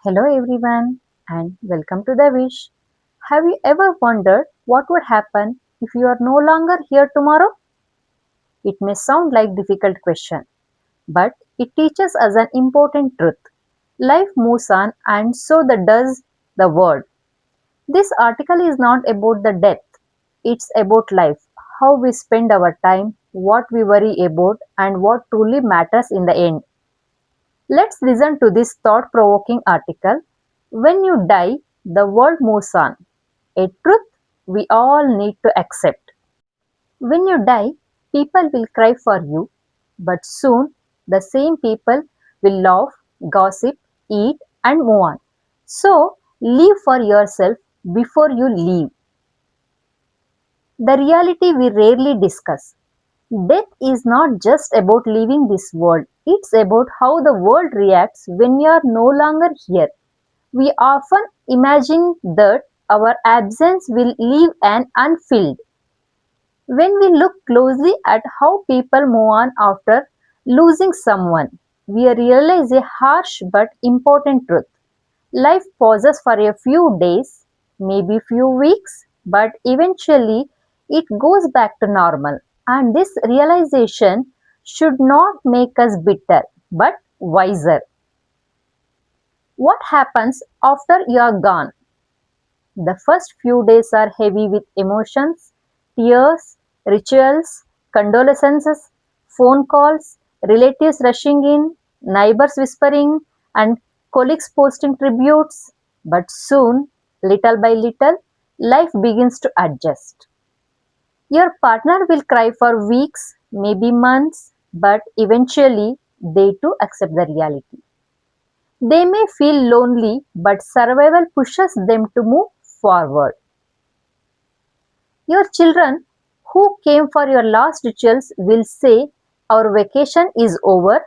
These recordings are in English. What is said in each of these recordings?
Hello everyone and welcome to Dhavish. Have you ever wondered what would happen if you are no longer here tomorrow? It may sound like difficult question, but it teaches us an important truth. Life moves on and so does the world. This article is not about the death. It's about life, how we spend our time, what we worry about and what truly matters in the end. Let's listen to this thought provoking article. When you die, the world moves on. A truth we all need to accept. When you die, people will cry for you, but soon the same people will laugh, gossip, eat, and move on. So, live for yourself before you leave. The reality we rarely discuss. Death is not just about leaving this world, it's about how the world reacts when you are no longer here. We often imagine that our absence will leave an unfilled. When we look closely at how people move on after losing someone, we realize a harsh but important truth. Life pauses for a few days, maybe few weeks, but eventually it goes back to normal. And this realization should not make us bitter, but wiser. What happens after you are gone? The first few days are heavy with emotions, tears, rituals, condolences, phone calls, relatives rushing in, neighbors whispering, and colleagues posting tributes. But soon, little by little, life begins to adjust. Your partner will cry for weeks, maybe months, but eventually they too accept the reality. They may feel lonely, but survival pushes them to move forward. Your children who came for your last rituals will say, our vacation is over,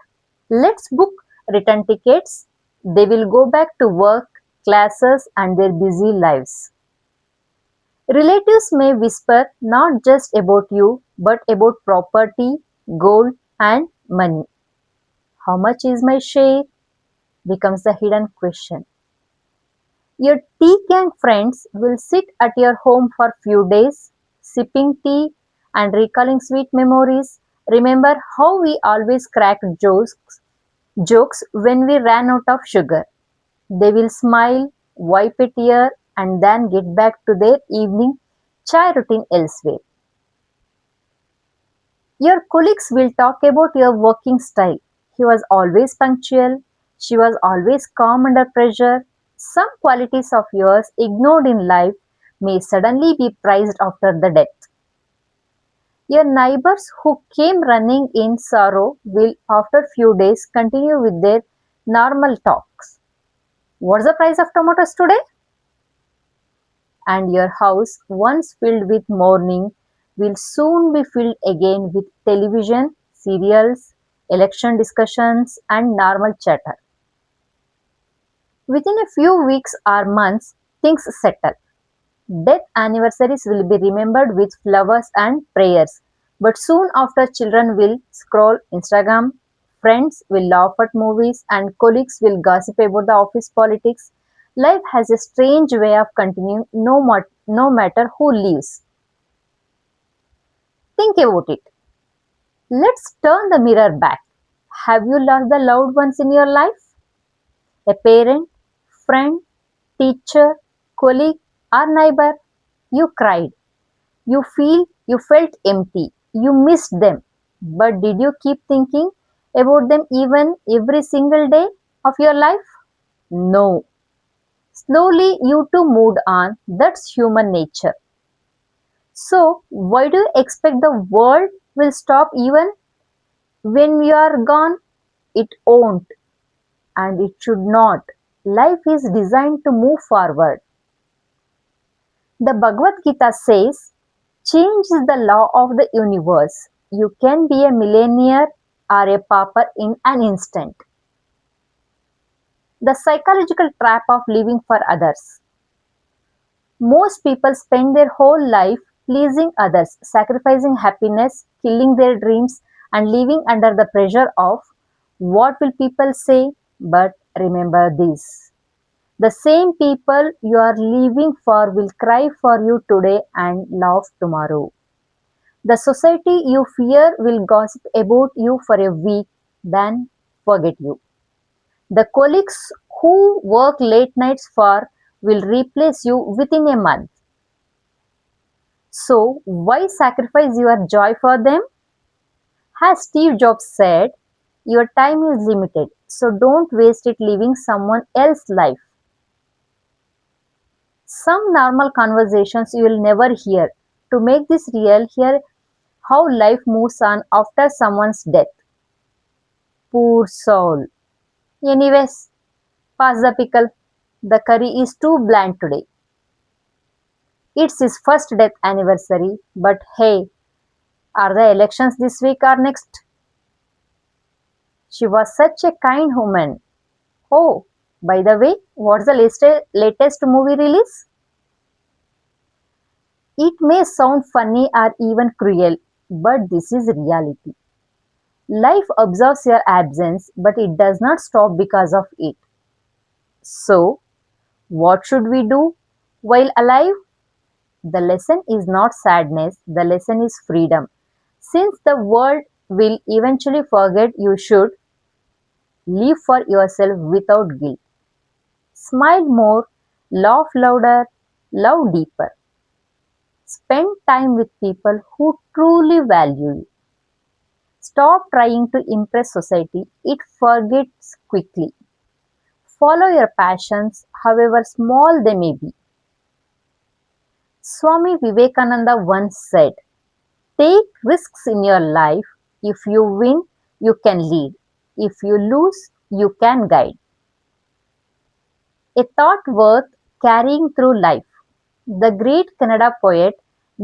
let's book return tickets. They will go back to work, classes, and their busy lives. Relatives may whisper not just about you, but about property, gold, and money. How much is my share? Becomes the hidden question. Your tea gang friends will sit at your home for few days, sipping tea and recalling sweet memories. Remember how we always cracked jokes when we ran out of sugar. They will smile, wipe a tear, and then get back to their evening chai routine elsewhere. Your colleagues will talk about your working style. He was always punctual. She was always calm under pressure. Some qualities of yours ignored in life may suddenly be prized after the death. Your neighbors who came running in sorrow will, after few days, continue with their normal talks. What's the price of tomatoes today? And your house, once filled with mourning, will soon be filled again with television, serials, election discussions, and normal chatter. Within a few weeks or months, things settle. Death anniversaries will be remembered with flowers and prayers. But soon after, children will scroll Instagram, friends will laugh at movies, and colleagues will gossip about the office politics. Life has a strange way of continuing no matter who leaves. Think about it. Let's turn the mirror back. Have you lost the loved ones in your life? A parent, friend, teacher, colleague, or neighbor? You cried. You felt empty. You missed them. But did you keep thinking about them even every single day of your life? No. Slowly you too moved on. That's human nature. So why do you expect the world will stop even when you are gone? It won't and it should not. Life is designed to move forward. The Bhagavad Gita says, change is the law of the universe. You can be a millionaire or a pauper in an instant. The psychological trap of living for others. Most people spend their whole life pleasing others, sacrificing happiness, killing their dreams, and living under the pressure of what will people say. But remember this, The same people you are leaving for will cry for you today and laugh tomorrow. The society you fear will gossip about you for a week, then forget you. The colleagues who work late nights for will replace you within a month. So, why sacrifice your joy for them? As Steve Jobs said, your time is limited, so don't waste it living someone else's life. Some normal conversations you will never hear. To make this real, hear how life moves on after someone's death. Poor soul. Anyways, pass the pickle. The curry is too bland today. It's his first death anniversary, but hey, are the elections this week or next? She was such a kind woman. Oh, by the way, what's the latest movie release? It may sound funny or even cruel, but this is reality. Life observes your absence, but it does not stop because of it. So, what should we do while alive? The lesson is not sadness, the lesson is freedom. Since the world will eventually forget, you should live for yourself without guilt. Smile more, laugh louder, love deeper. Spend time with people who truly value you. Stop trying to impress society, it forgets quickly. Follow your passions, however small they may be. Swami Vivekananda once said, take risks in your life. If you win, you can lead. If you lose, you can guide. A thought worth carrying through life. The great Kannada poet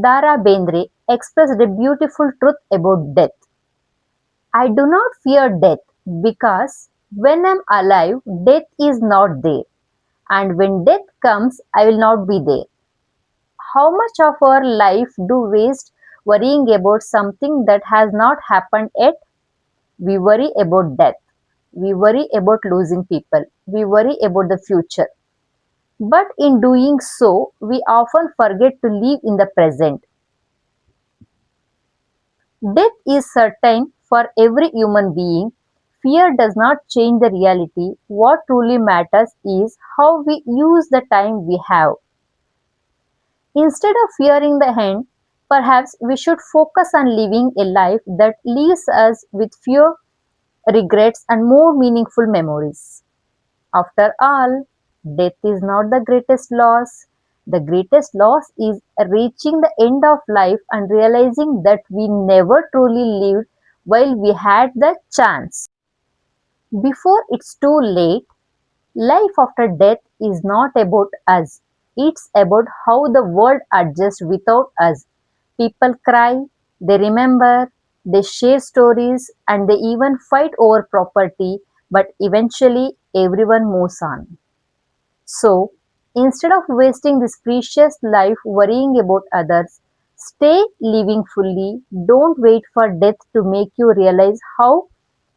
Dara Bendre expressed a beautiful truth about death. I do not fear death because when I'm alive, death is not there. And when death comes, I will not be there. How much of our life do waste worrying about something that has not happened yet? We worry about death. We worry about losing people. We worry about the future. But in doing so, we often forget to live in the present. Death is certain for every human being. Fear does not change the reality. What truly matters is how we use the time we have. Instead of fearing the end, perhaps we should focus on living a life that leaves us with fewer regrets and more meaningful memories. After all, death is not the greatest loss. The greatest loss is reaching the end of life and realizing that we never truly lived while we had the chance. Before it's too late, life after death is not about us. It's about how the world adjusts without us. People cry, they remember, they share stories, and they even fight over property, but eventually everyone moves on. So, instead of wasting this precious life worrying about others, stay living fully. Don't wait for death to make you realize how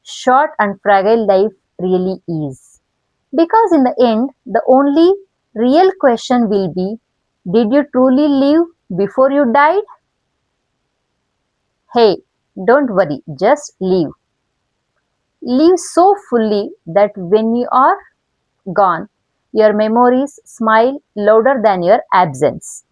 short and fragile life really is. Because in the end, the only real question will be, did you truly live before you died? Hey, don't worry, just live. Live so fully that when you are gone, your memories smile louder than your absence.